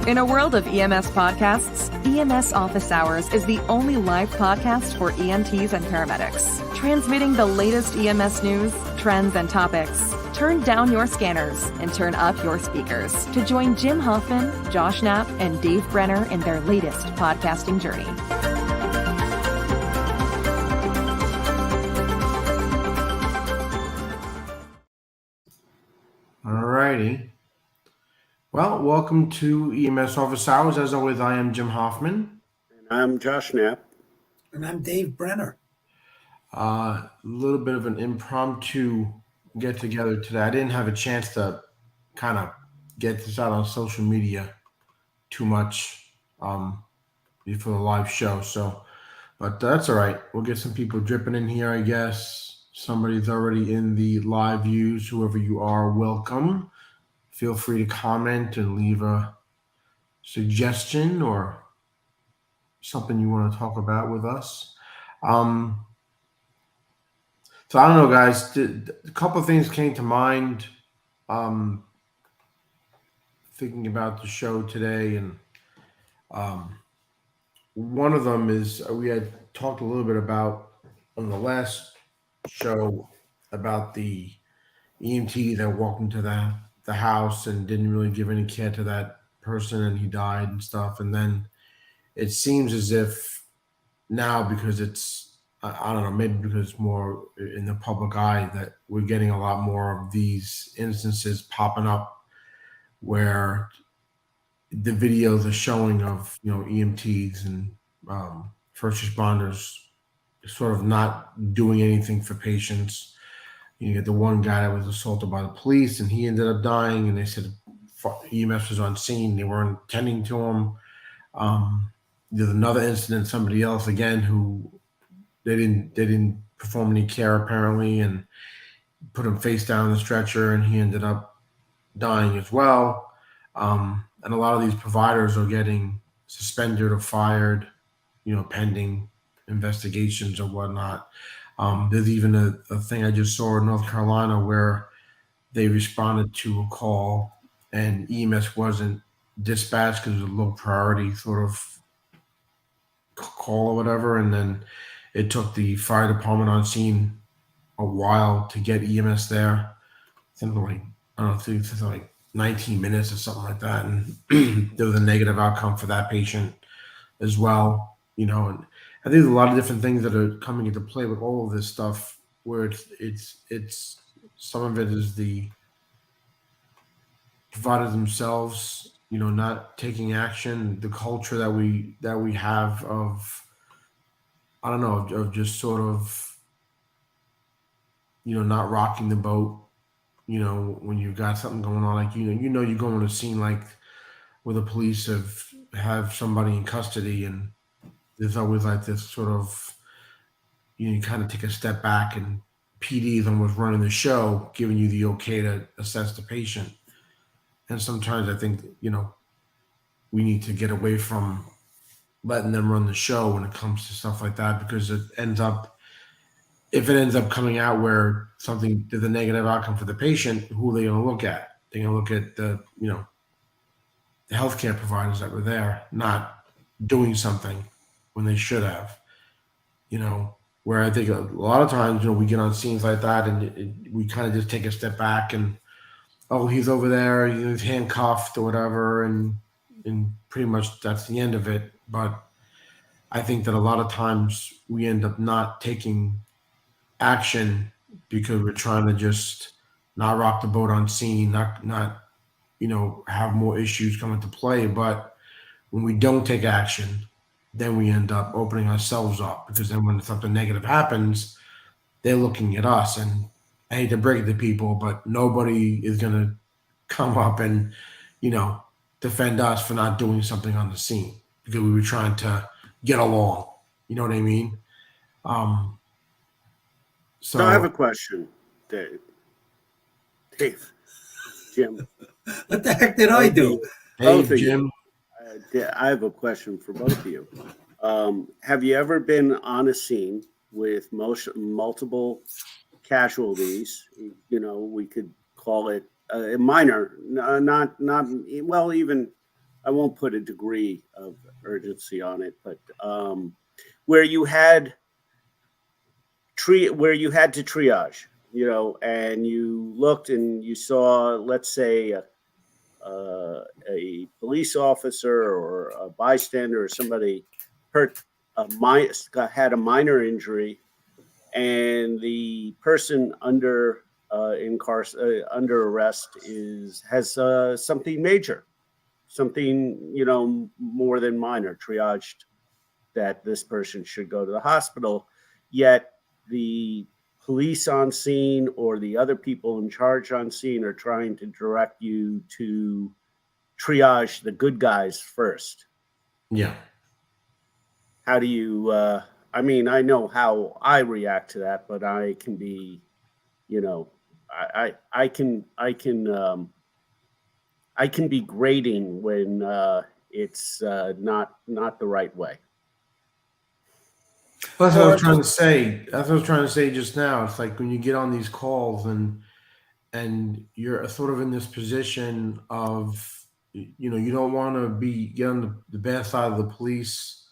In a world of EMS podcasts, EMS Office Hours is the only live podcast for EMTs and paramedics, transmitting the latest EMS news, trends, and topics. Turn down your scanners and turn up your speakers to join Jim Hoffman, Josh Knapp, and Dave Brenner in their latest podcasting journey. All righty. Well, welcome to EMS Office Hours. As always, I am Jim Hoffman. And I'm Josh Knapp. And I'm Dave Brenner. A little bit of an impromptu get together today. I didn't have a chance to kind of get this out on social media too much before the live show. But that's all right. We'll get some people dripping in here, I guess. Somebody's already in the live views. Whoever you are, welcome. Feel free to comment and leave a suggestion or something you want to talk about with us. So I don't know, guys. A couple of things came to mind thinking about the show today, and one of them is we had talked a little bit about on the last show about the EMT that walked into the house and didn't really give any care to that person, and he died and stuff. And then it seems as if now, because it's, I don't know, maybe because it's more in the public eye, that we're getting a lot more of these instances popping up where the videos are showing of, EMTs and first responders sort of not doing anything for patients. You get the one guy that was assaulted by the police, and he ended up dying, and they said EMS was on scene. They weren't tending to him. There's another incident, somebody else again who they didn't perform any care apparently, and put him face down in the stretcher, and he ended up dying as well. And a lot of these providers are getting suspended or fired, pending investigations or whatnot. There's even a thing I just saw in North Carolina where they responded to a call and EMS wasn't dispatched because it was a low priority sort of call or whatever. And then it took the fire department on scene a while to get EMS there. Something like, I don't know, something like 19 minutes or something like that. And there was a negative outcome for that patient as well, and I think there's a lot of different things that are coming into play with all of this stuff, where it's some of it is the providers themselves, not taking action, the culture that we have of, I don't know, of just sort of, not rocking the boat, when you've got something going on, like, you go on a scene like where the police have somebody in custody, and there's always like this sort of, you kind of take a step back, and PD is almost running the show, giving you the okay to assess the patient. And sometimes I think, we need to get away from letting them run the show when it comes to stuff like that, because if it ends up coming out where there's a negative outcome for the patient, who are they going to look at? They're going to look at the healthcare providers that were there not doing something when they should have, where I think a lot of times, we get on scenes like that and we kind of just take a step back and, oh, he's over there, he's handcuffed or whatever. And pretty much that's the end of it. But I think that a lot of times we end up not taking action because we're trying to just not rock the boat on scene, not have more issues come into play. But when we don't take action, then we end up opening ourselves up, because then when something negative happens, they're looking at us. And I hate to break it to people, but nobody is going to come up and, defend us for not doing something on the scene because we were trying to get along. You know what I mean? So I have a question, Dave. Jim. What the heck did I do? Hey, Jim. I have a question for both of you. Have you ever been on a scene with multiple casualties? We could call it minor, not well, even I won't put a degree of urgency on it, but where you had where you had to triage, and you looked and you saw, let's say, a police officer or a bystander or somebody hurt had a minor injury, and the person under under arrest has something major, something more than minor, triaged that this person should go to the hospital, yet the police on scene or the other people in charge on scene are trying to direct you to triage the good guys first. Yeah. How do you, I mean, I know how I react to that, but I can be, I can be grating when it's not the right way. Well, that's what I was trying to say. That's what I was trying to say just now. It's like when you get on these calls and you're sort of in this position of, you don't want to get on the bad side of the police,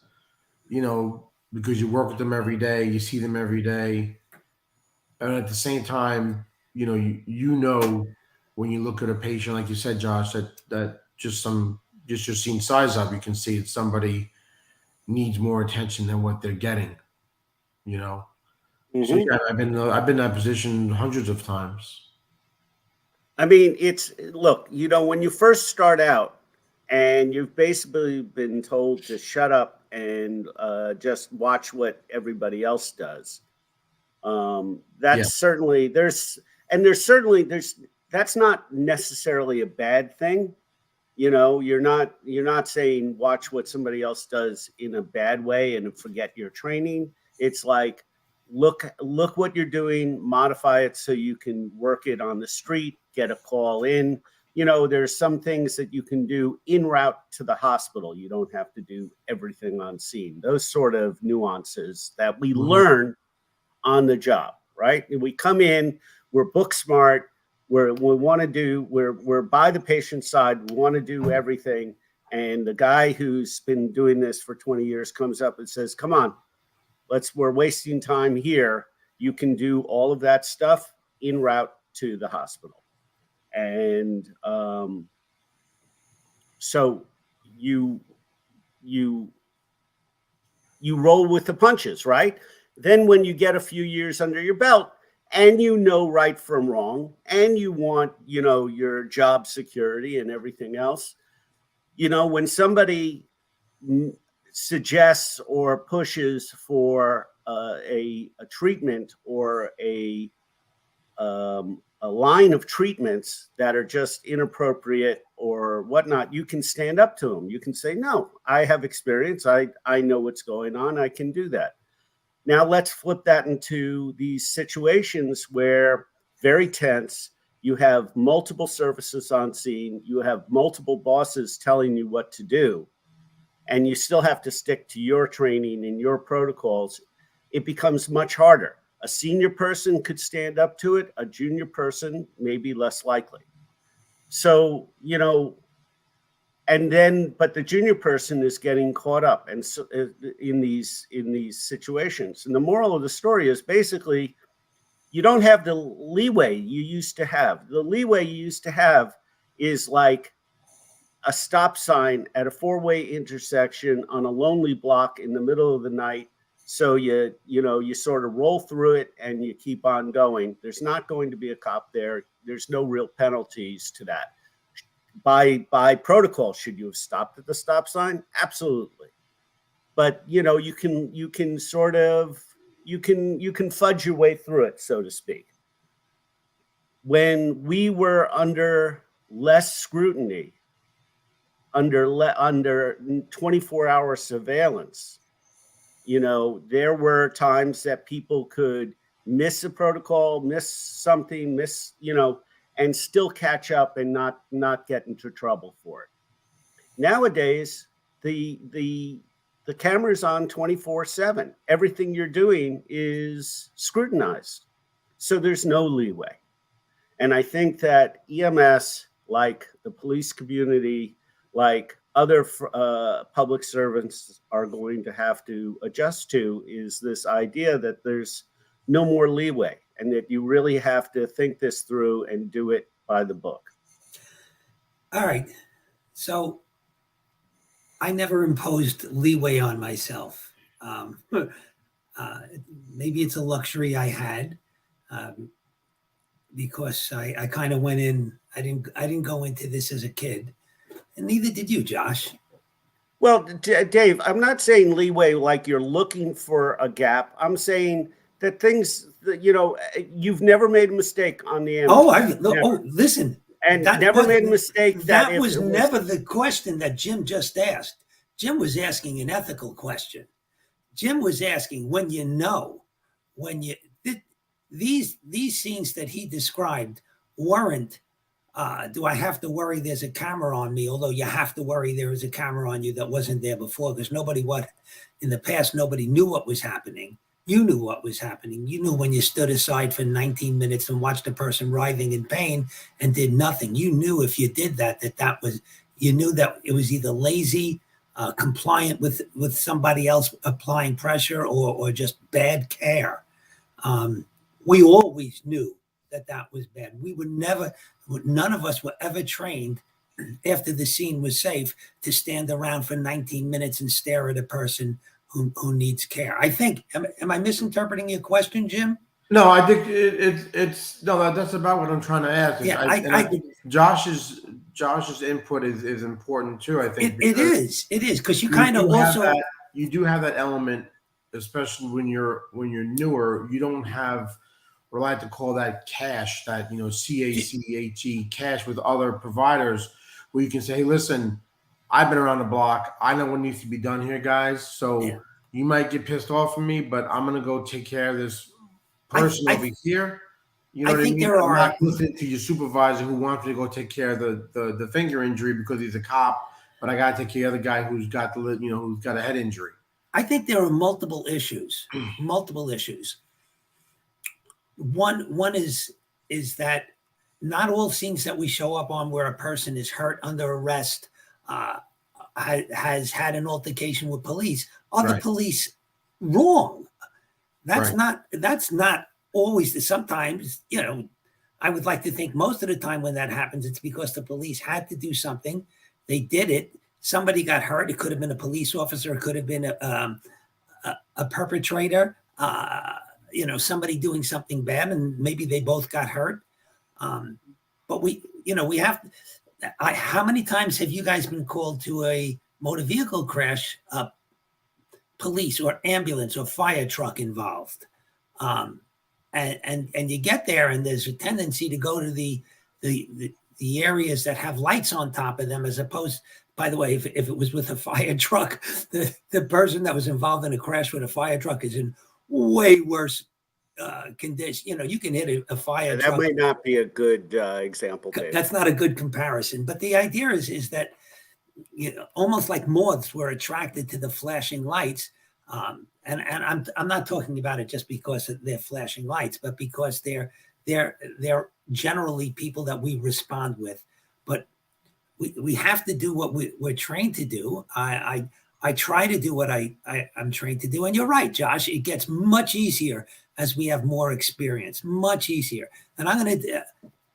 because you work with them every day, you see them every day, and at the same time, you know when you look at a patient, like you said, Josh, that just your scene size up, you can see that somebody needs more attention than what they're getting. So yeah, I've been in that position hundreds of times. I mean, look, when you first start out and you've basically been told to shut up and just watch what everybody else does. That's certainly that's not necessarily a bad thing. You're not saying watch what somebody else does in a bad way and forget your training. It's like, look what you're doing, modify it so you can work it on the street, get a call in. There's some things that you can do en route to the hospital. You don't have to do everything on scene. Those sort of nuances that we learn on the job, right? We come in, we're book smart, we're by the patient's side, we want to do everything. And the guy who's been doing this for 20 years comes up and says, come on, we're wasting time here. You can do all of that stuff en route to the hospital. And so you roll with the punches, right? Then when you get a few years under your belt and right from wrong, and you want, your job security and everything else, when somebody suggests or pushes for a treatment or a line of treatments that are just inappropriate or whatnot, you can stand up to them. You can say, no, I have experience. I know what's going on. I can do that. Now let's flip that into these situations where very tense, you have multiple services on scene, you have multiple bosses telling you what to do, and you still have to stick to your training and your protocols. It becomes much harder. A senior person could stand up to it. A junior person may be less likely. So, but the junior person is getting caught up and so, in these situations. And the moral of the story is basically, you don't have the leeway you used to have. The leeway you used to have is like a stop sign at a four-way intersection on a lonely block in the middle of the night. So you sort of roll through it and you keep on going. There's not going to be a cop there. There's no real penalties to that. By protocol, should you have stopped at the stop sign? Absolutely. But you can fudge your way through it, so to speak. When we were under less scrutiny, under 24-hour surveillance, there were times that people could miss a protocol, miss something, and still catch up and not get into trouble for it. Nowadays, the camera's on 24/7. Everything you're doing is scrutinized. So there's no leeway. And I think that EMS, like the police community, like other public servants are going to have to adjust to is this idea that there's no more leeway and that you really have to think this through and do it by the book. All right. So I never imposed leeway on myself. Maybe it's a luxury I had because I kind of went in. I didn't go into this as a kid, and neither did you, Josh. Well, Dave, I'm not saying leeway like you're looking for a gap. I'm saying that things, you've never made a mistake on the EMS. Listen. And never made a mistake. That was never the question that Jim just asked. Jim was asking an ethical question. Jim was asking these scenes that he described weren't, do I have to worry there's a camera on me? Although you have to worry there is a camera on you that wasn't there before, because in the past, nobody knew what was happening. You knew what was happening. You knew when you stood aside for 19 minutes and watched a person writhing in pain and did nothing. You knew if you did you knew that it was either lazy, compliant with somebody else applying pressure, or just bad care. We always knew that was bad. None of us were ever trained after the scene was safe to stand around for 19 minutes and stare at a person who needs care. I think, am I misinterpreting your question, Jim? No, I think it's that's about what I'm trying to ask. Yeah, I think Josh's input is important too. I think it is because you kind of also you do have that element, especially when you're newer. You don't have, what I like to call that cash, that CACHE cash with other providers, where you can say, hey, listen, I've been around the block. I know what needs to be done here, guys. So you might get pissed off at me, but I'm going to go take care of this person over here. You know what I mean? I'm not listening to your supervisor who wants me to go take care of the finger injury because he's a cop, but I got to take care of the guy who's got who's got a head injury. I think there are multiple issues. One is that not all scenes that we show up on where a person is hurt, under arrest, has had an altercation with police. Are the police wrong? That's not always. Sometimes, I would like to think most of the time when that happens, it's because the police had to do something. They did it. Somebody got hurt. It could have been a police officer. It could have been a perpetrator. Somebody doing something bad, and maybe they both got hurt. But we have. How many times have you guys been called to a motor vehicle crash? Police or ambulance or fire truck involved, and you get there, and there's a tendency to go to the areas that have lights on top of them, as opposed. By the way, if it was with a fire truck, the person that was involved in a crash with a fire truck is in way worse condition. You can hit a fire truck. That might not be a good example, Dave. That's not a good comparison. But the idea is that almost like moths were attracted to the flashing lights. And I'm not talking about it just because they're flashing lights, but because they're generally people that we respond with. But we have to do what we're trained to do. I try to do what I'm trained to do. And you're right, Josh, it gets much easier as we have more experience, much easier. And I'm going to,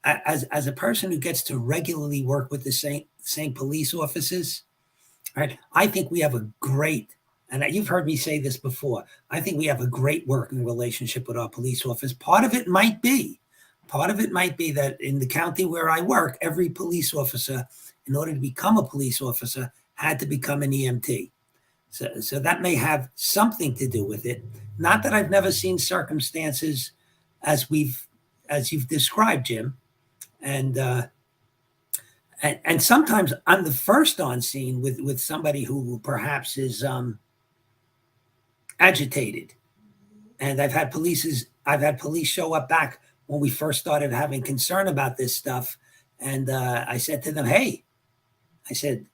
as a person who gets to regularly work with the same police officers, right? I think we have a great, and you've heard me say this before, I think we have a great working relationship with our police officers. Part of it might be that in the county where I work, every police officer, in order to become a police officer, had to become an EMT. So that may have something to do with it. Not that I've never seen circumstances as you've described, Jim. And sometimes I'm the first on scene with somebody who perhaps is agitated. And I've had police show up back when we first started having concern about this stuff. And I said to them, hey, I said,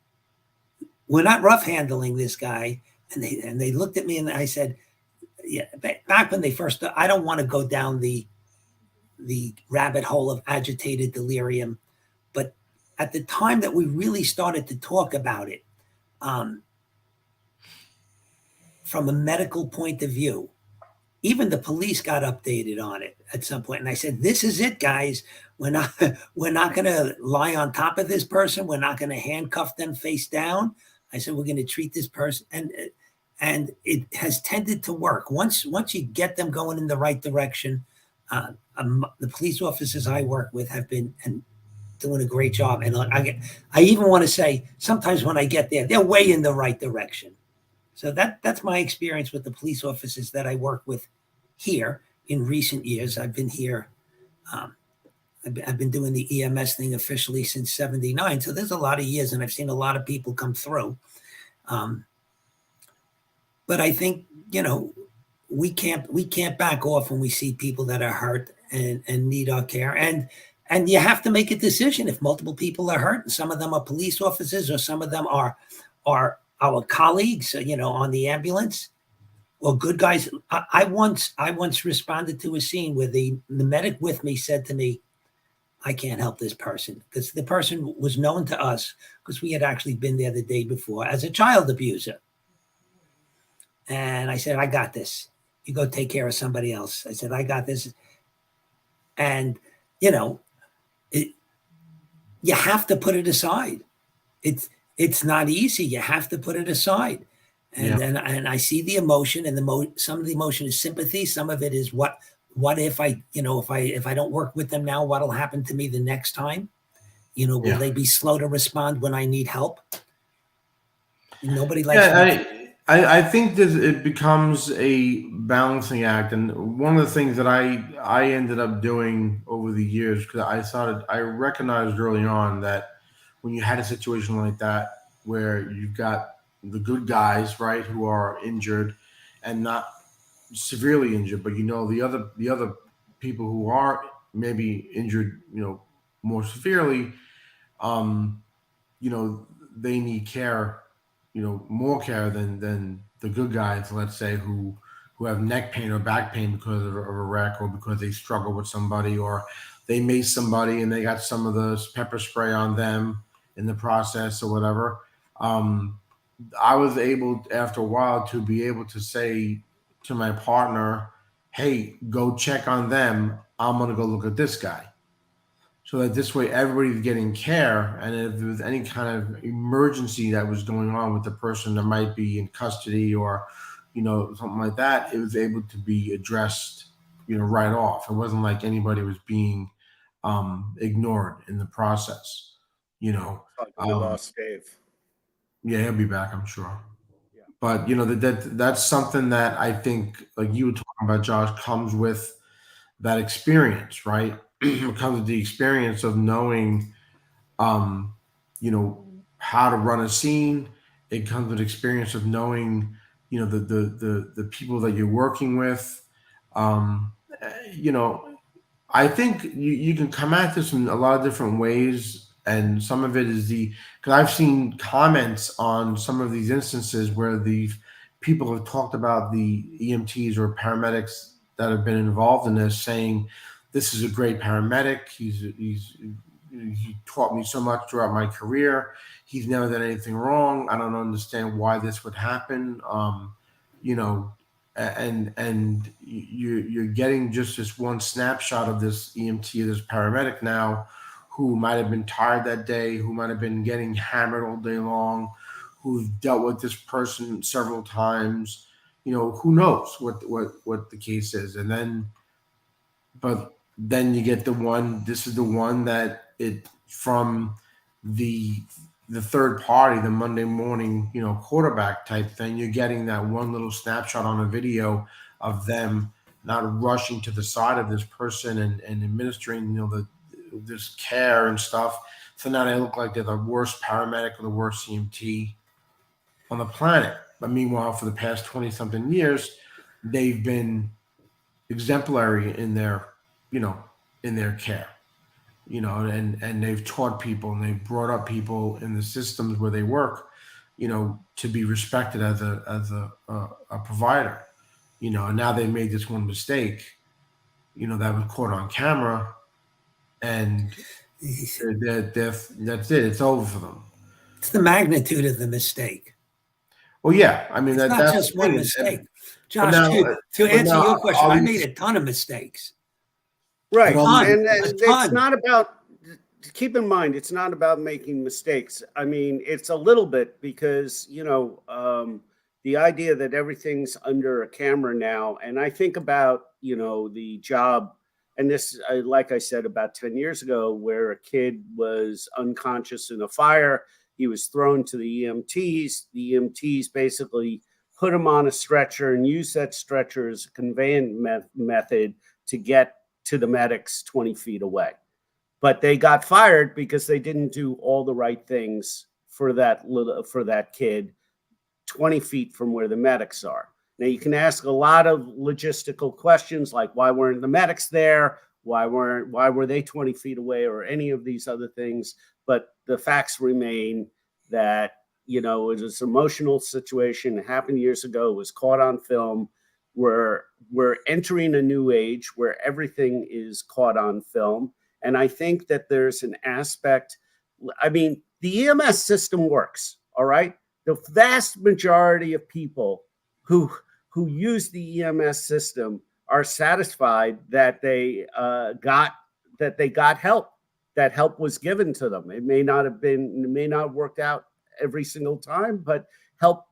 we're not rough handling this guy. And they looked at me and I said, yeah, back when they first, I don't want to go down the rabbit hole of agitated delirium. But at the time that we really started to talk about it, um, from a medical point of view, even the police got updated on it at some point. And I said, "This is it, guys. We're not we're not going to lie on top of this person. We're not going to handcuff them face down." I said, "We're going to treat this person," and it has tended to work. Once you get them going in the right direction, the police officers I work with have been and doing a great job. And I even want to say sometimes when I get there, they're way in the right direction. So that's my experience with the police officers that I work with here in recent years. I've been here. I've been doing the EMS thing officially since '79. So there's a lot of years, and I've seen a lot of people come through. But I think we can't back off when we see people that are hurt and need our care. And you have to make a decision if multiple people are hurt, and some of them are police officers, or some of them are our colleagues, on the ambulance, or good guys. I once responded to a scene where the medic with me said to me, "I can't help this person," because the person was known to us because we had actually been there the day before as a child abuser. And I said, "I got this. You go take care of somebody else." I said, "I got this." And, you have to put it aside. It's not easy. You have to put it aside. And I see the emotion, and some of the emotion is sympathy. Some of it is what if if I don't work with them now, what'll happen to me the next time? Will they be slow to respond when I need help? Nobody likes. I think that it becomes a balancing act, and one of the things that I ended up doing over the years, because I recognized early on that when you had a situation like that where you've got the good guys, right, who are injured and not severely injured, but the other people who are maybe injured, more severely, they need care, more care than the good guys, let's say, who have neck pain or back pain because of a wreck, or because they struggle with somebody, or they mace somebody and they got some of the pepper spray on them in the process or whatever. I was able, after a while, to be able to say to my partner, "Hey, go check on them. I'm going to go look at this guy." So that this way everybody's getting care. And if there was any kind of emergency that was going on with the person that might be in custody, or, something like that, it was able to be addressed, right off. It wasn't like anybody was being ignored in the process, We lost Dave. Yeah, he'll be back, I'm sure. Yeah. But that's something that I think, like you were talking about, Josh, comes with that experience, right? It comes with the experience of knowing, how to run a scene. It comes with experience of knowing, the people that you're working with. I think you can come at this in a lot of different ways. And some of it is because I've seen comments on some of these instances where the people have talked about the EMTs or paramedics that have been involved in this, saying, "This is a great paramedic. He taught me so much throughout my career. He's never done anything wrong. I don't understand why this would happen." And you're getting just this one snapshot of this EMT, this paramedic now, who might have been tired that day, who might have been getting hammered all day long, who's dealt with this person several times. Who knows what the case is. But then you get this is the one that from the third party, the Monday morning, quarterback type thing. You're getting that one little snapshot on a video of them not rushing to the side of this person and administering, this care and stuff. So now they look like they're the worst paramedic or the worst CMT on the planet. But meanwhile, for the past 20 something years, they've been exemplary in their care, and they've taught people and they've brought up people in the systems where they work, to be respected as a provider, and now they made this one mistake, that was caught on camera, and that's it. It's over for them. It's the magnitude of the mistake. Well, yeah, I mean It's not that's just the one thing. mistake. But Josh, now, to answer now, your question, I obviously- made a ton of mistakes. Right. ton, And a it's ton. not about, keep in mind, it's not about making mistakes. I mean, it's a little bit because, the idea that everything's under a camera now, and I think about, the job, and this, like I said, about 10 years ago, where a kid was unconscious in a fire. He was thrown to the EMTs. The EMTs basically put him on a stretcher and used that stretcher as a conveyance method to get to the medics 20 feet away. But they got fired because they didn't do all the right things for that kid 20 feet from where the medics are. Now you can ask a lot of logistical questions like why weren't the medics there? Why were they 20 feet away, or any of these other things? But the facts remain that, it was an emotional situation. It happened years ago. It was caught on film. We're entering a new age where everything is caught on film. And I think that there's an aspect, I mean, the EMS system works, all right? The vast majority of people who use the EMS system are satisfied that they got help, that help was given to them. It may not have worked out every single time, but help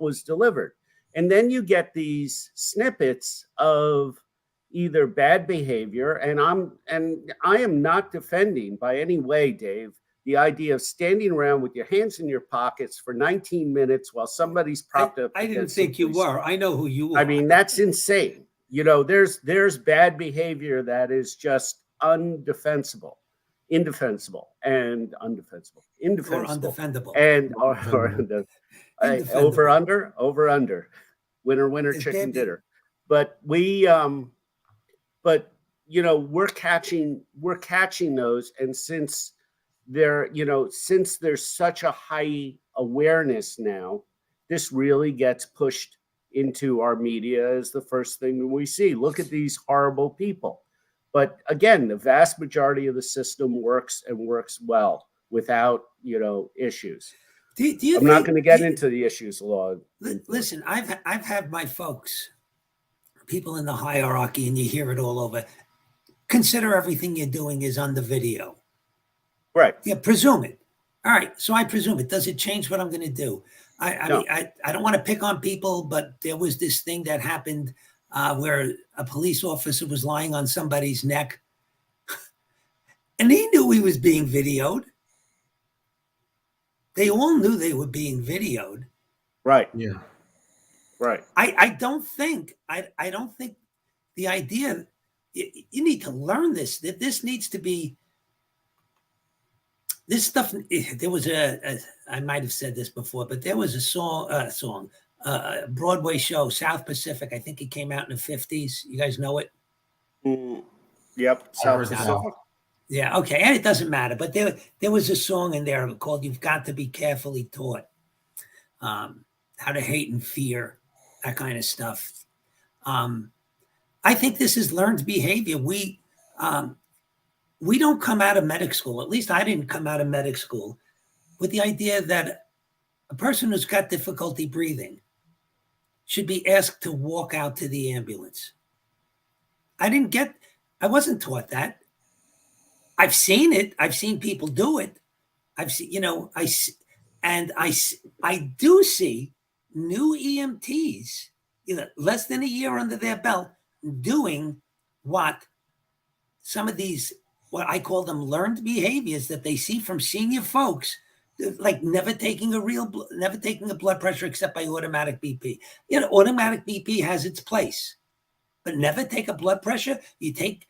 was delivered. And then you get these snippets of either bad behavior, and I am not defending by any way, Dave, the idea of standing around with your hands in your pockets for 19 minutes while somebody's propped up. I didn't think you were. I know who you are. I mean, that's insane. There's bad behavior that is just indefensible, and undefensible, indefensible, and over under, winner, chicken dinner. But we're catching those, and since there's such a high awareness now, this really gets pushed into our media as the first thing we see. Look at these horrible people. But again, the vast majority of the system works well without, issues. I'm not going to get into the issues, Lord. Listen, I've had my folks, people in the hierarchy, and you hear it all over. Consider everything you're doing is on the video. Right. Yeah, presume it. All right. So I presume it. Does it change what I'm going to do? No. I don't want to pick on people, but there was this thing that happened where a police officer was lying on somebody's neck, and he knew he was being videoed. They all knew they were being videoed. Right. Yeah. Right. I don't think the idea, you need to learn this, that this needs to be, this stuff. There was I might have said this before, but there was a Broadway show, South Pacific. I think it came out in the 50s. You guys know it? Yep. South Pacific. Yeah. Okay. And it doesn't matter, but there was a song in there called "You've Got to Be Carefully Taught," how to hate and fear, that kind of stuff. I think this is learned behavior. We don't come out of medic school. At least I didn't come out of medic school with the idea that a person who's got difficulty breathing should be asked to walk out to the ambulance. I wasn't taught that. I've seen it. I've seen people do it. I've seen, I do see new EMTs, less than a year under their belt, doing what some of these, what I call them learned behaviors that they see from senior folks, like never taking a blood pressure except by automatic BP. Automatic BP has its place, but never take a blood pressure. You take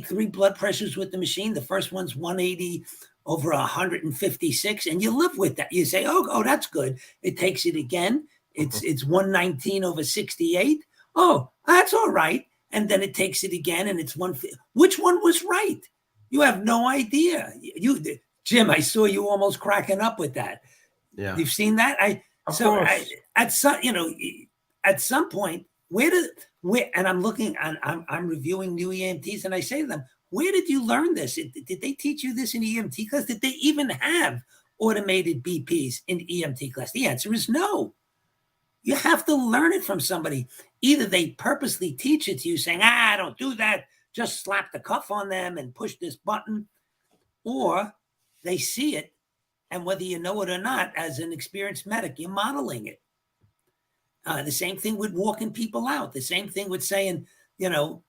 3 blood pressures with the machine. The first one's 180 over 156, and you live with that. You say, oh, that's good. It takes it again. It's 119 over 68. Oh, that's all right. And then it takes it again, and it's which one was right? You have no idea. Jim, I saw you almost cracking up with that. Yeah, you've seen that. At some point, and I'm looking, and I'm reviewing new EMTs, and I say to them, where did you learn this? Did they teach you this in EMT class? Did they even have automated BPs in EMT class? The answer is no. You have to learn it from somebody. Either they purposely teach it to you saying, don't do that. Just slap the cuff on them and push this button. Or they see it, and whether you know it or not, as an experienced medic, you're modeling it. The same thing with walking people out. The same thing with saying, they're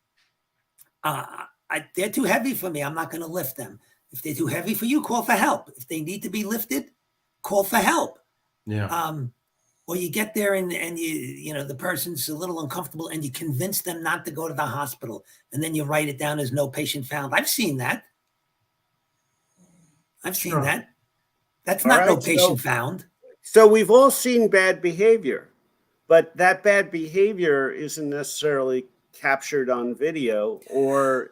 too heavy for me. I'm not going to lift them. If they're too heavy for you, call for help. If they need to be lifted, call for help. Yeah. Or you get there and the person's a little uncomfortable and you convince them not to go to the hospital, and then you write it down as no patient found. I've seen that. Sure. That's All not right, no patient found. So we've all seen bad behavior, but that bad behavior isn't necessarily captured on video, or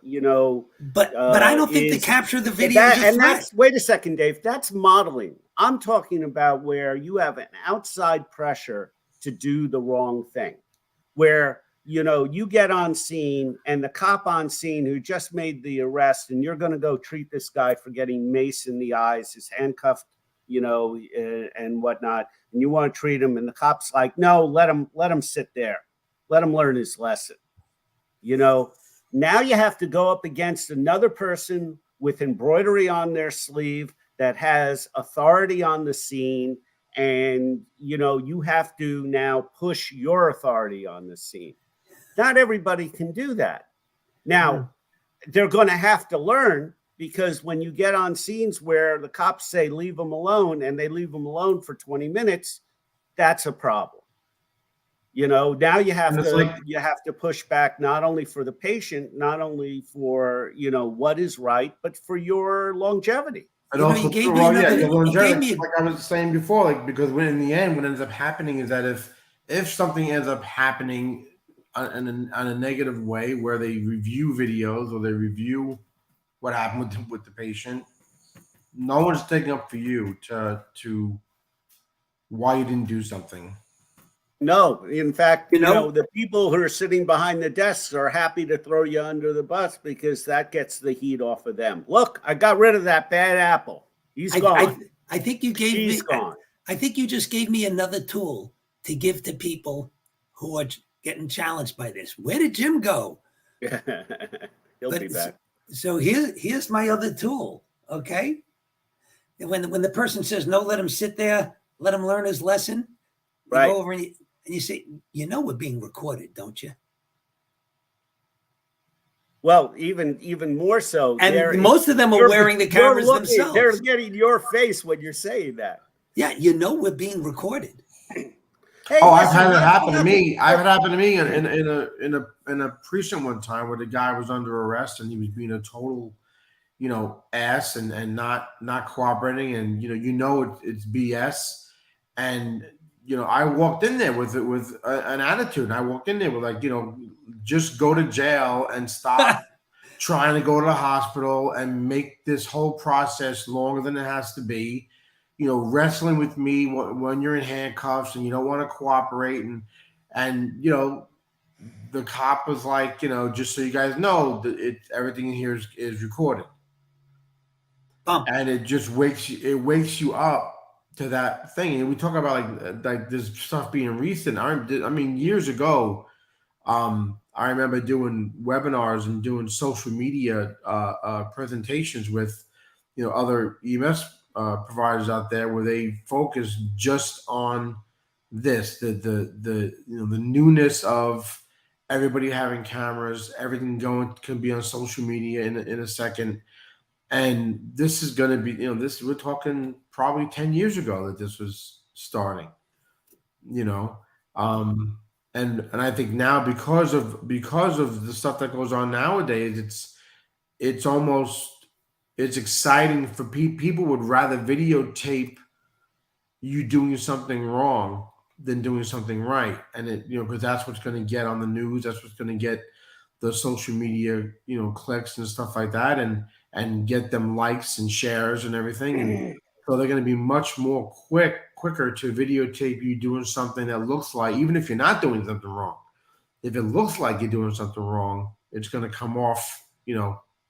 But I don't think to capture the video is a threat. Wait a second, Dave. That's modeling. I'm talking about where you have an outside pressure to do the wrong thing, where you get on scene and the cop on scene who just made the arrest, and you're going to go treat this guy for getting mace in the eyes, his handcuffed, and whatnot, and you want to treat him, and the cop's like, no, let him sit there, let him learn his lesson. Now you have to go up against another person with embroidery on their sleeve that has authority on the scene, and you have to now push your authority on the scene. Not everybody can do that. Now, they're going to have to learn, because when you get on scenes where the cops say leave them alone, and they leave them alone for 20 minutes, that's a problem. Now you have to push back, not only for the patient, not only for what is right, but for your longevity. And also, your longevity, like I was saying before, because in the end, what ends up happening is that if something ends up happening on a negative way, where they review videos or they review what happened with the patient, no one's taking up for you to why you didn't do something. No, in fact, the people who are sitting behind the desks are happy to throw you under the bus, because that gets the heat off of them. Look, I got rid of that bad apple. He's gone. I think you gave She's gone. I think you just gave me another tool to give to people who are getting challenged by this. Where did Jim go? He'll be back. So here's my other tool. Okay. And when the person says no, let him sit there, let him learn his lesson. Right. You go over and you say, we're being recorded, don't you? Well, even more so. And most of them are wearing the cameras themselves. They're getting your face when you're saying that. Yeah, we're being recorded. Hey, I've had it happen to me. I've had it happen to me in a precinct one time, where the guy was under arrest and he was being a total, ass and not cooperating, and it's BS. And I walked in there with an attitude. And I walked in there with just go to jail and stop trying to go to the hospital and make this whole process longer than it has to be. Wrestling with me when you're in handcuffs and you don't want to cooperate, and the cop was like, just so you guys know, everything in here is recorded, and it just wakes you up to that thing. And we talk about like this stuff being recent. I mean, years ago, I remember doing webinars and doing social media presentations with other EMS providers out there, where they focus just on this, the newness of everybody having cameras, everything can be on social media in a second. And this is going to be, we're talking probably 10 years ago that this was starting, and I think now, because of the stuff that goes on nowadays, it's exciting for people would rather videotape you doing something wrong than doing something right. And because that's what's going to get on the news. That's what's going to get the social media, clicks and stuff like that, and get them likes and shares and everything. And so they're going to be much more quicker to videotape you doing something that looks like, even if you're not doing something wrong, if it looks like you're doing something wrong, it's going to come off,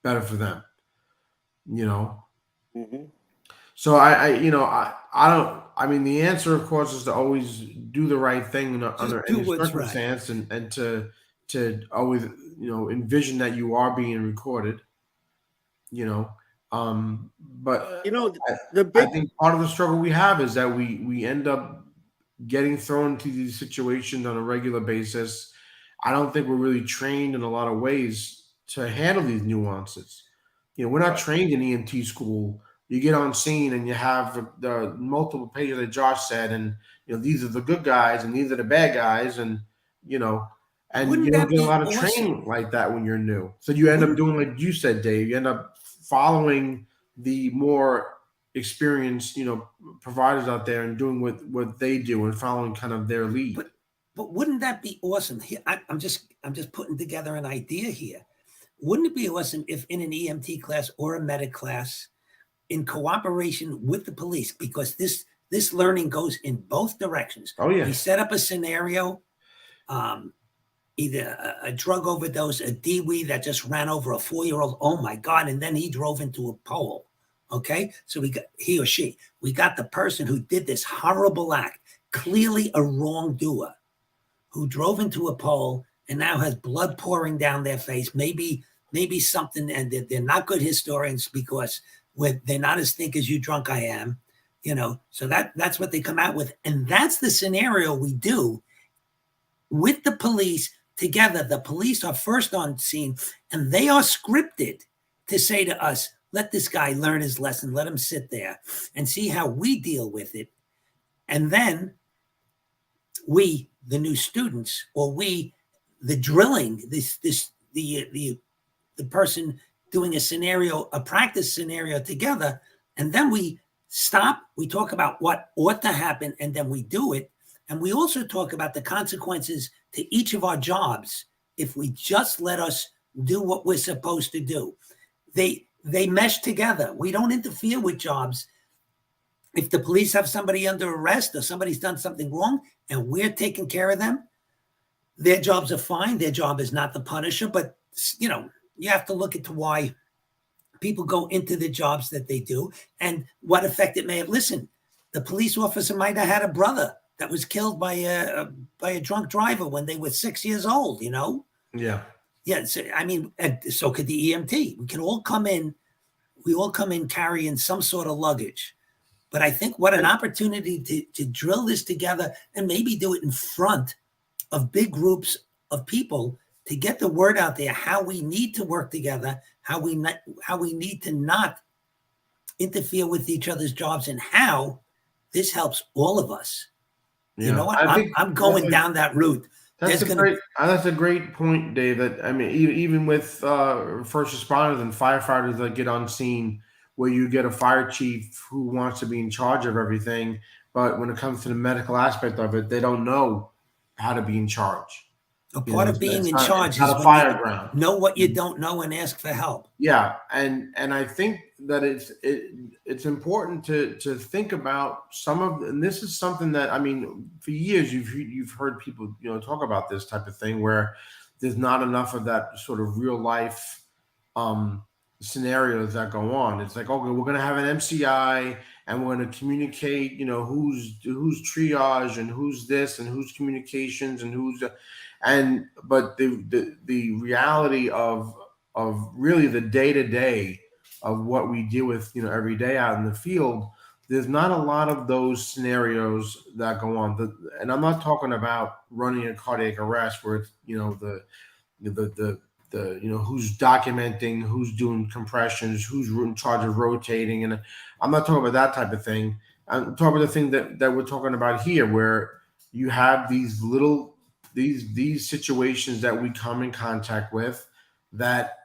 better for them. Mm-hmm. So I don't. I mean, the answer, of course, is to always do the right thing Just under do any what's right. circumstance, and to always envision that you are being recorded. You know, but You know, I, the I big think part of the struggle we have is that we end up getting thrown into these situations on a regular basis. I don't think we're really trained in a lot of ways to handle these nuances. We're not right. trained in EMT school. You get on scene and you have the multiple pages that Josh said, and these are the good guys and these are the bad guys, and you know, and you Wouldn't don't that get a be lot of awesome? training like that when you're new. So you end up Wouldn't doing like you said, Dave. You end up following the more experienced, providers out there and doing what they do and following kind of their lead. but wouldn't that be awesome? Here, I'm just putting together an idea here. Wouldn't it be awesome if in an EMT class or a medic class, in cooperation with the police, because this learning goes in both directions. Oh yeah, We set up a scenario, um, either a drug overdose, a DWI that just ran over a 4-year-old. Oh my God! And then he drove into a pole. Okay, so we got he or she. We got the person who did this horrible act, clearly a wrongdoer, who drove into a pole and now has blood pouring down their face. Maybe something, and they're not good historians because they're not as think as you drunk I am, So that's what they come out with, and that's the scenario we do with the police together. The police are first on scene, and they are scripted to say to us, "Let this guy learn his lesson. Let him sit there and see how we deal with it," and then we, the new students, or we, the drilling, the person doing a practice scenario together, and then we stop. We talk about what ought to happen, and then we do it. And we also talk about the consequences to each of our jobs if we just let us do what we're supposed to do. They mesh together. We don't interfere with jobs. If the police have somebody under arrest or somebody's done something wrong and we're taking care of them, their jobs are fine. Their job is not the punisher, but you have to look into why people go into the jobs that they do and what effect it may have. Listen, the police officer might have had a brother that was killed by a drunk driver when they were 6 years old. yeah. Yeah. So, I mean, so could the EMT. We can all come in. We all come in carrying some sort of luggage. But I think what an opportunity to drill this together and maybe do it in front of big groups of people to get the word out there, how we need to work together, how we need to not interfere with each other's jobs, and how this helps all of us. Yeah. You know what? I think I'm going down that route. That's a great point, Dave. That I mean, even with first responders and firefighters that get on scene, where you get a fire chief who wants to be in charge of everything, but when it comes to the medical aspect of it, they don't know how to be in charge. A part of being in charge is is a when fire you ground. know what you don't know and ask for help. Yeah, and I think that it's important to think about and this is something that, I mean, for years you've heard people talk about this type of thing where there's not enough of that sort of real life scenarios that go on. It's like, okay, we're going to have an MCI and we're going to communicate, who's triage and who's this and who's communications and but the reality of really the day-to-day of what we deal with, every day out in the field, there's not a lot of those scenarios that go on. And I'm not talking about running a cardiac arrest where it's, who's documenting, who's doing compressions, who's in charge of rotating. And I'm not talking about that type of thing. I'm talking about the thing that we're talking about here, where you have these situations that we come in contact with that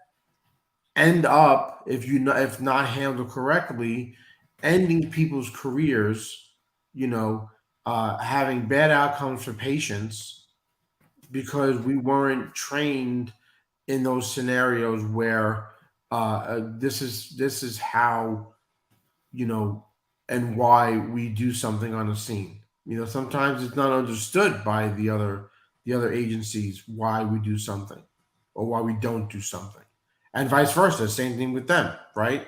end up, if not handled correctly, ending people's careers, having bad outcomes for patients because we weren't trained in those scenarios where this is how, and why we do something on a scene. Sometimes it's not understood by the other agencies why we do something or why we don't do something, and vice versa. Same thing with them, right?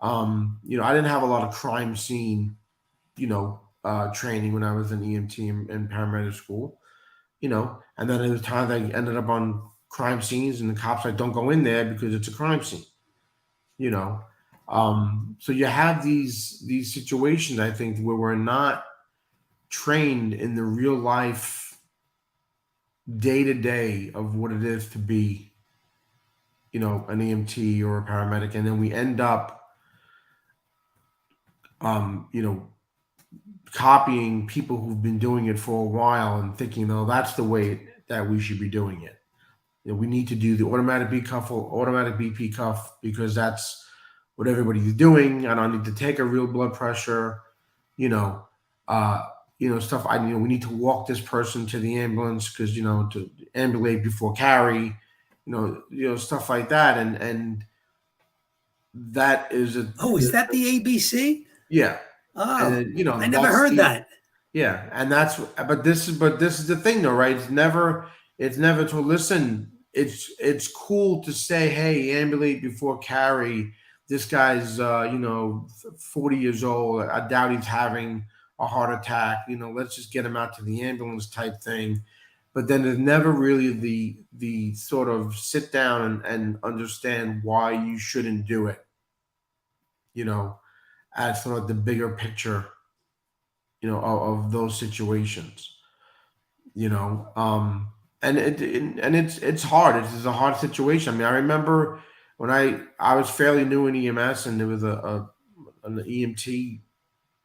I didn't have a lot of crime scene, training when I was in EMT and paramedic school, and then there was times I ended up on crime scenes and the cops like, don't go in there because it's a crime scene, you know. So you have these situations, I think, where we're not trained in the real life day to day of what it is to be, an EMT or a paramedic, and then we end up, um, you know, copying people who've been doing it for a while and thinking, no, that's the way that we should be doing it. We need to do the automatic B cuff or automatic BP cuff because that's what everybody's doing. I don't need to take a real blood pressure, uh, stuff. We need to walk this person to the ambulance because, to ambulate before carry, stuff like that. And that is is that the ABC? Yeah. Oh, and then, I never heard that. Yeah, and but this is the thing though, right? It's never to listen. It's cool to say, hey, ambulate before carry. This guy's 40 years old. I doubt he's having a heart attack. Let's just get him out to the ambulance type thing. But then there's never really the sort of sit down and understand why you shouldn't do it. As sort of the bigger picture, of those situations, and it's hard. It's a hard situation. I mean, I remember when I was fairly new in EMS, and there was an EMT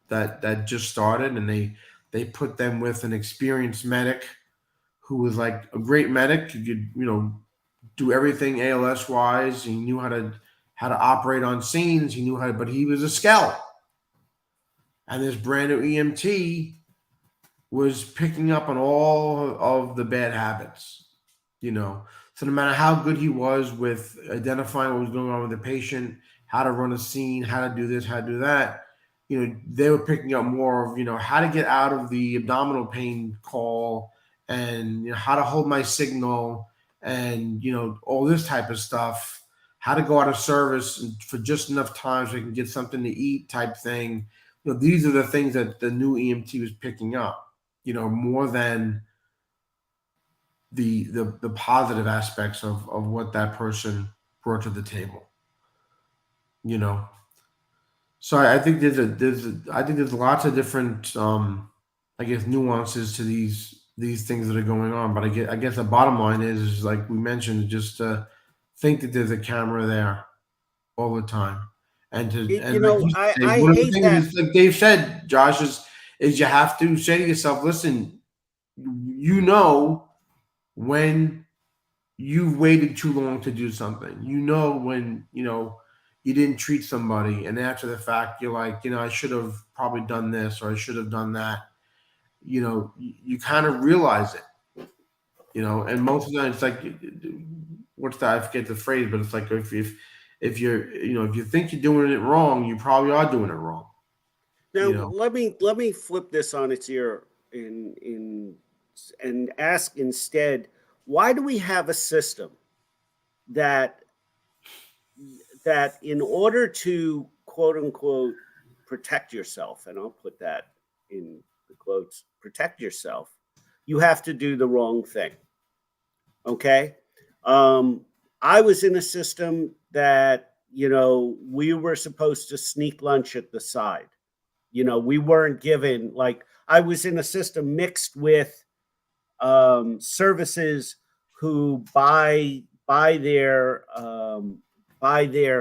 that just started, and they put them with an experienced medic who was like a great medic. He could do everything ALS wise. He knew how to operate on scenes. He knew how to, but he was a scout. And this brand new EMT was picking up on all of the bad habits, So no matter how good he was with identifying what was going on with the patient, how to run a scene, how to do this, how to do that, they were picking up more of, how to get out of the abdominal pain call and how to hold my signal and, all this type of stuff, how to go out of service for just enough time so I can get something to eat type thing. These are the things that the new EMT was picking up, more than the positive aspects of what that person brought to the table. So I think there's lots of different nuances to these things that are going on. But I guess the bottom line is like we mentioned, just think that there's a camera there all the time. And I one of the hate things that. is, like Dave said, Josh, is you have to say to yourself, listen, when you've waited too long to do something, when you didn't treat somebody, and after the fact you're like, I should have probably done this or I should have done that. You kind of realize it, and most of the time it's like, I forget the phrase, but it's like if you're, if you think you're doing it wrong, you probably are doing it wrong. Now let me flip this on its ear and ask instead, why do we have a system that in order to quote unquote protect yourself, and I'll put that in the quotes, protect yourself, you have to do the wrong thing. Okay. I was in a system that, we were supposed to sneak lunch at the side. We weren't given, like, I was in a system mixed with services who by their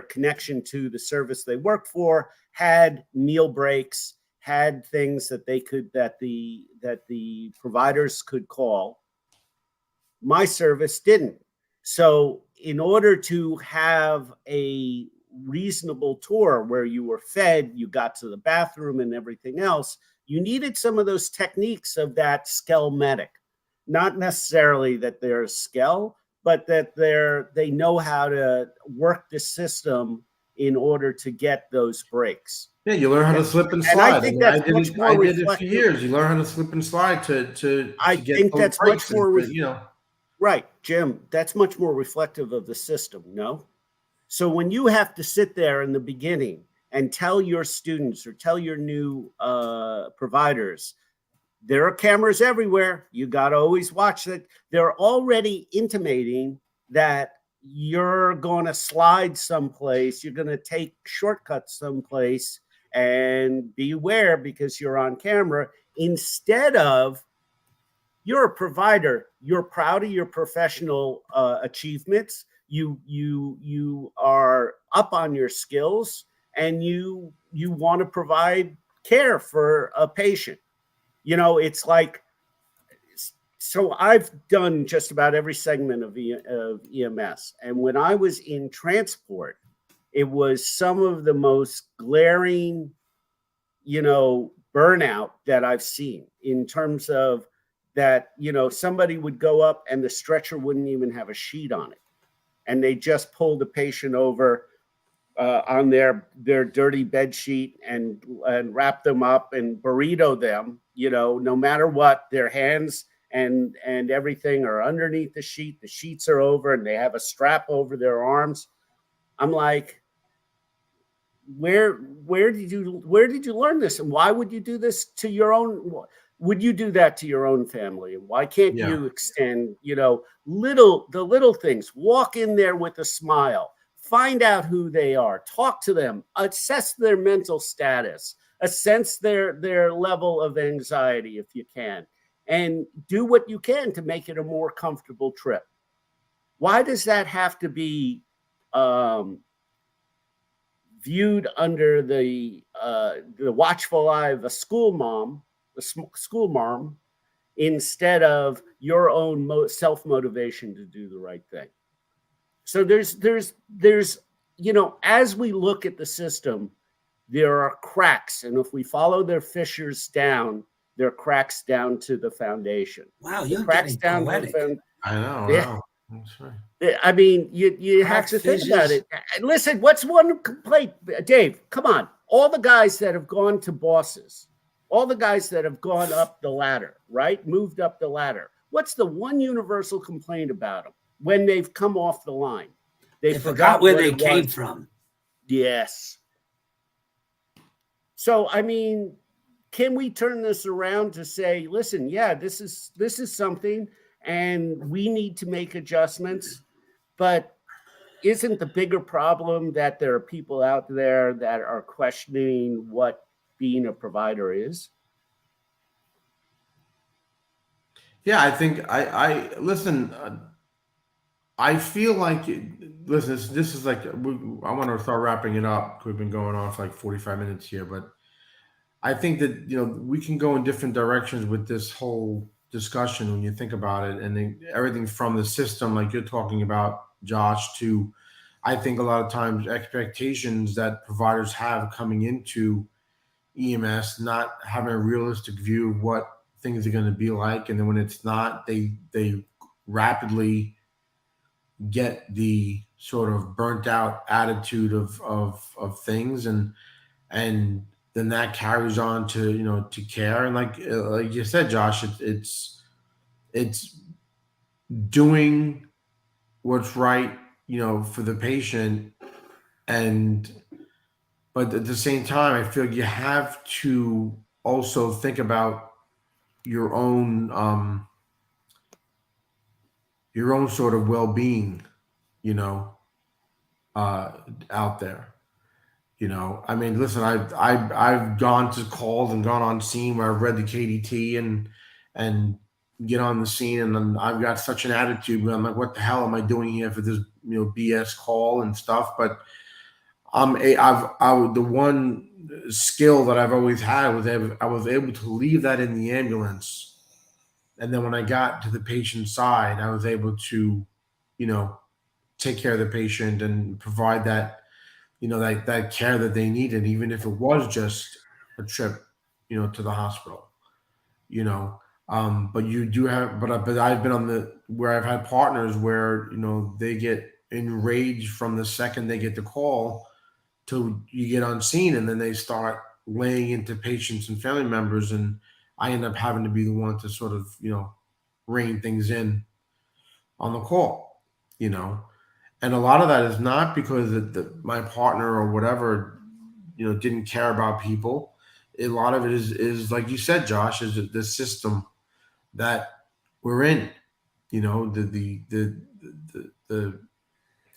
connection to the service they worked for had meal breaks, had things that the providers could call. My service didn't. So in order to have a reasonable tour where you were fed, you got to the bathroom and everything else, you needed some of those techniques of that skell medic. Not necessarily that they're a skell, but that they know how to work the system in order to get those breaks. Yeah, you learn how to slip and slide. And I think that's much more reflective. I did it for years. You learn how to slip and slide to I get think that's much more, and, right, Jim, that's much more reflective of the system, no? So when you have to sit there in the beginning and tell your students or tell your new providers, there are cameras everywhere. You got to always watch that. They're already intimating that you're going to slide someplace. You're going to take shortcuts someplace, and beware because you're on camera. Instead of, you're a provider. You're proud of your professional achievements. You are up on your skills, and you want to provide care for a patient. You know, it's like, so I've done just about every segment of EMS. And when I was in transport, it was some of the most glaring, burnout that I've seen, in terms of that, somebody would go up and the stretcher wouldn't even have a sheet on it. And they just pulled the patient over on their dirty bed sheet and wrap them up and burrito them, no matter what. Their hands and everything are underneath the sheet. The sheets are over, and they have a strap over their arms. I'm like, where did you learn this? And why would you do this to your own? Would you do that to your own family? And why can't you extend, the little things? Walk in there with a smile. Find out who they are, talk to them, assess their mental status, assess their level of anxiety if you can, and do what you can to make it a more comfortable trip. Why does that have to be viewed under the watchful eye of a school mom, instead of your own self-motivation to do the right thing? So there's, as we look at the system, there are cracks. And if we follow their fissures down, there are cracks down to the foundation. Wow, you're cracks getting down poetic. I know. Yeah. That's right. I mean, you have to think about it. Listen, what's one complaint? Dave, come on. All the guys that have gone to bosses, all the guys that have gone up the ladder, right? Moved up the ladder. What's the one universal complaint about them? When they've come off the line, they forgot where they came from. Yes. So, I mean, can we turn this around to say, listen, yeah, this is something, and we need to make adjustments, but isn't the bigger problem that there are people out there that are questioning what being a provider is? Yeah, I think I listen. I feel like, listen, this is like, I want to start wrapping it up. We've been going on for like 45 minutes here, but I think that, we can go in different directions with this whole discussion when you think about it. And then everything from the system, like you're talking about, Josh, to, I think a lot of times, expectations that providers have coming into EMS, not having a realistic view of what things are going to be like. And then when it's not, they rapidly get the sort of burnt out attitude of things, and then that carries on to to care. And like you said, Josh, it's doing what's right for the patient, but at the same time, I feel you have to also think about your own sort of well-being, out there. I mean, listen, I've gone to calls and gone on scene where I've read the KDT and get on the scene, and then I've got such an attitude where I'm like, what the hell am I doing here for this BS call and stuff? But the one skill that I've always had was I was able to leave that in the ambulance. And then when I got to the patient's side, I was able to, take care of the patient and provide that, that care that they needed, even if it was just a trip, to the hospital, but you do have, but I've been where I've had partners where, they get enraged from the second they get the call till you get on scene, and then they start laying into patients and family members, and I end up having to be the one to sort of, rein things in on the call, and a lot of that is not because my partner or whatever didn't care about people. A lot of it is like you said, Josh, is the system that we're in. The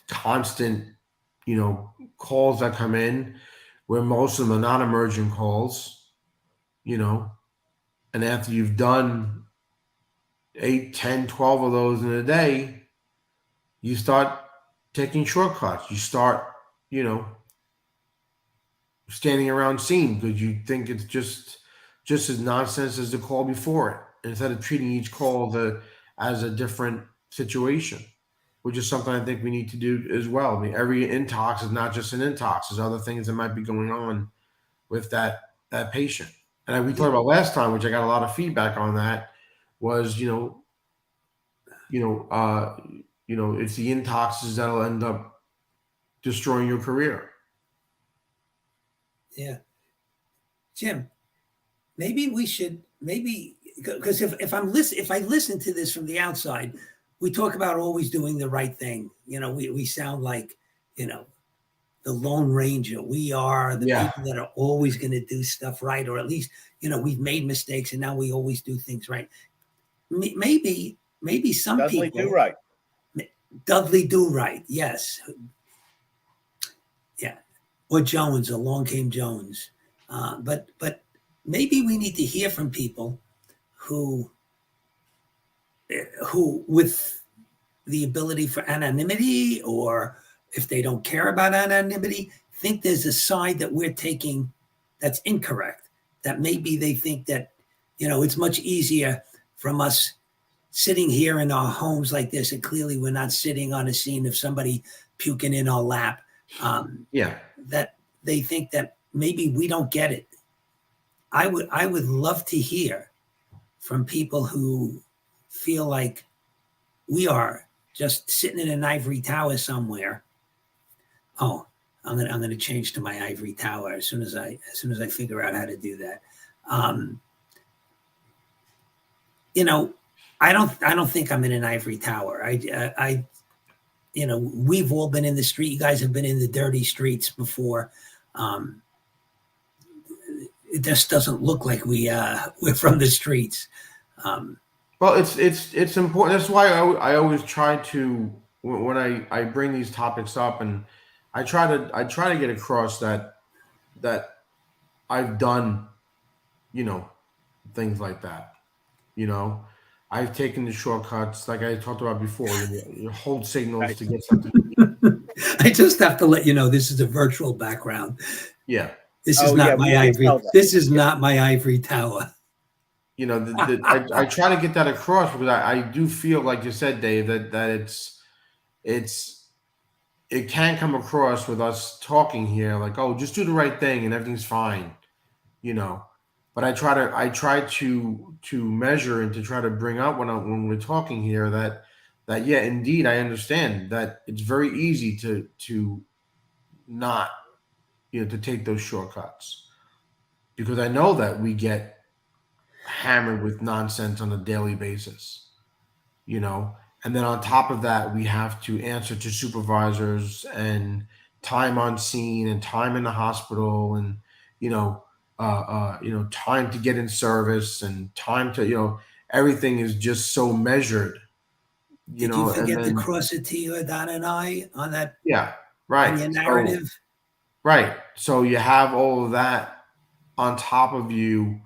constant, calls that come in, where most of them are non-emergent calls, and after you've done 8, 10, 12 of those in a day, you start taking shortcuts. You start, standing around scene because you think it's just as nonsense as the call before it, instead of treating each call as a different situation, which is something I think we need to do as well. I mean, every intox is not just an intox. There's other things that might be going on with that patient. And we talked about last time, which I got a lot of feedback on, that was, it's the intoxes that'll end up destroying your career. Yeah. Jim, maybe we should, because if I listen to this from the outside, we talk about always doing the right thing. We sound like, the Lone Ranger. We are the people that are always going to do stuff right, or at least, we've made mistakes and now we always do things right. Maybe some Dudley people do right. Dudley do right. Yes. Yeah. Or Jones, along came Jones. But maybe we need to hear from people who with the ability for anonymity, or if they don't care about anonymity, think there's a side that we're taking that's incorrect. That maybe they think that, it's much easier from us sitting here in our homes like this, and clearly we're not sitting on a scene of somebody puking in our lap. That they think that maybe we don't get it. I would love to hear from people who feel like we are just sitting in an ivory tower somewhere. Oh, I'm gonna change to my ivory tower as soon as I figure out how to do that. I don't think I'm in an ivory tower. We've all been in the street. You guys have been in the dirty streets before. It just doesn't look like we're from the streets. Well, it's important. That's why I always try to, when I bring these topics up, and I try to get across that I've done, things like that. I've taken the shortcuts, like I talked about before. You hold signals to get something. I just have to let you know this is a virtual background. Yeah. This is not my ivory. This is not my ivory tower. I try to get that across, because I do feel, like you said, Dave, that it can come across with us talking here like, oh, just do the right thing and everything's fine, But I try to measure and to try to bring up when we're talking here that yeah, indeed, I understand that it's very easy to not, to take those shortcuts, because I know that we get hammered with nonsense on a daily basis, and then on top of that, we have to answer to supervisors, and time on scene, and time in the hospital, and time to get in service, and time to, everything is just so measured. Did you forget to cross it to you, Don and I, on that? Yeah, right. On your narrative. So, right. So you have all of that on top of you,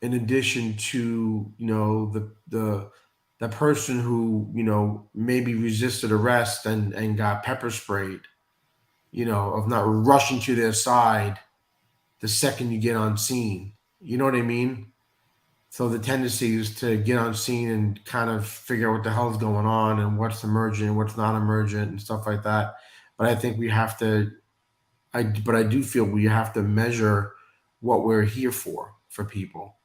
in addition to, the person who, maybe resisted arrest and got pepper sprayed, of not rushing to their side the second you get on scene. You know what I mean? So the tendency is to get on scene and kind of figure out what the hell's going on and what's emergent and what's not emergent and stuff like that. But I think we have to, I do feel we have to measure what we're here for people,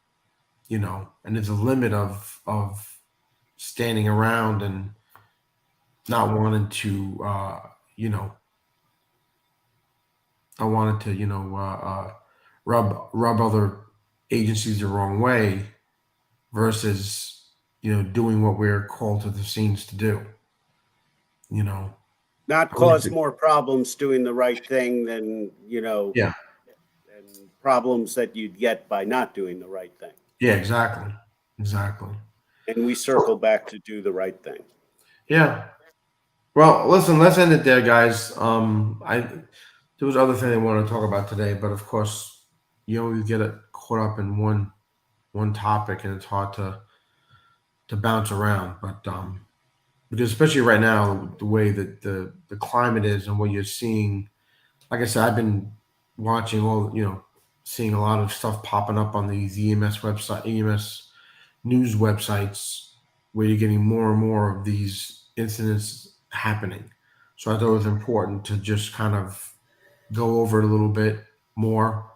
and there's a limit of standing around and not wanting to, rub other agencies the wrong way, versus, doing what we're called to the scenes to do, Not cause more problems doing the right thing than, Yeah. problems that you'd get by not doing the right thing. Yeah, exactly. And we circle back to do the right thing. Yeah. Well, listen, let's end it there, guys. There was other thing I wanted to talk about today, but of course, you always get it caught up in one topic, and it's hard to bounce around. But because especially right now, the way that the climate is and what you're seeing, like I said, I've been watching seeing a lot of stuff popping up on these EMS news websites, where you're getting more and more of these incidents happening. So I thought it was important to just kind of go over it a little bit more,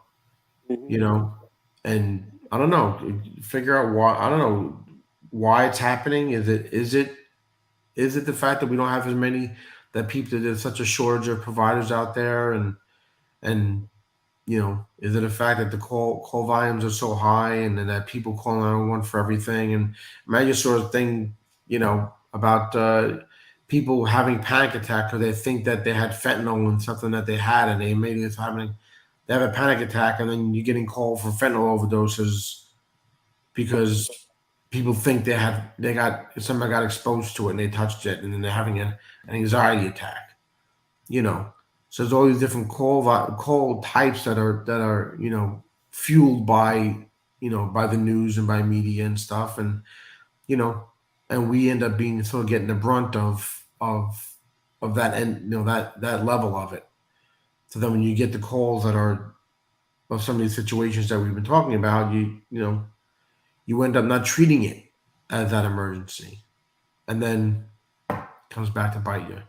and I don't know, figure out why. I don't know why it's happening. Is it the fact that we don't have as many, that people, there's such a shortage of providers out there, and is it a fact that the call volumes are so high, and then that people call 911 for everything? And I just sort of thing, about people having panic attack because they think that they had fentanyl in something that they had, and they they have a panic attack, and then you're getting called for fentanyl overdoses because people think somebody got exposed to it and they touched it, and then they're having an anxiety attack. So there's all these different call types that are fueled by by the news and by media and stuff, and and we end up being sort of getting the brunt of that, and that level of it. So then when you get the calls that are of some of these situations that we've been talking about, you end up not treating it as that emergency, and then it comes back to bite you.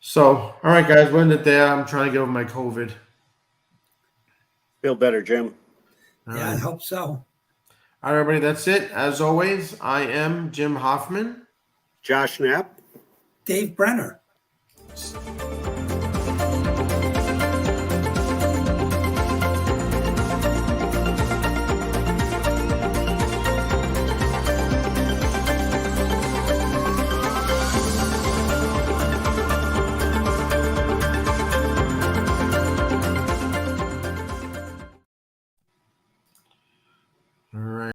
So, all right, guys, we're in it there. I'm trying to get over my COVID. Feel better, Jim. All Yeah, I right. hope so. All right, everybody, that's it. As always, I am Jim Hoffman. Josh Knapp. Dave Brenner.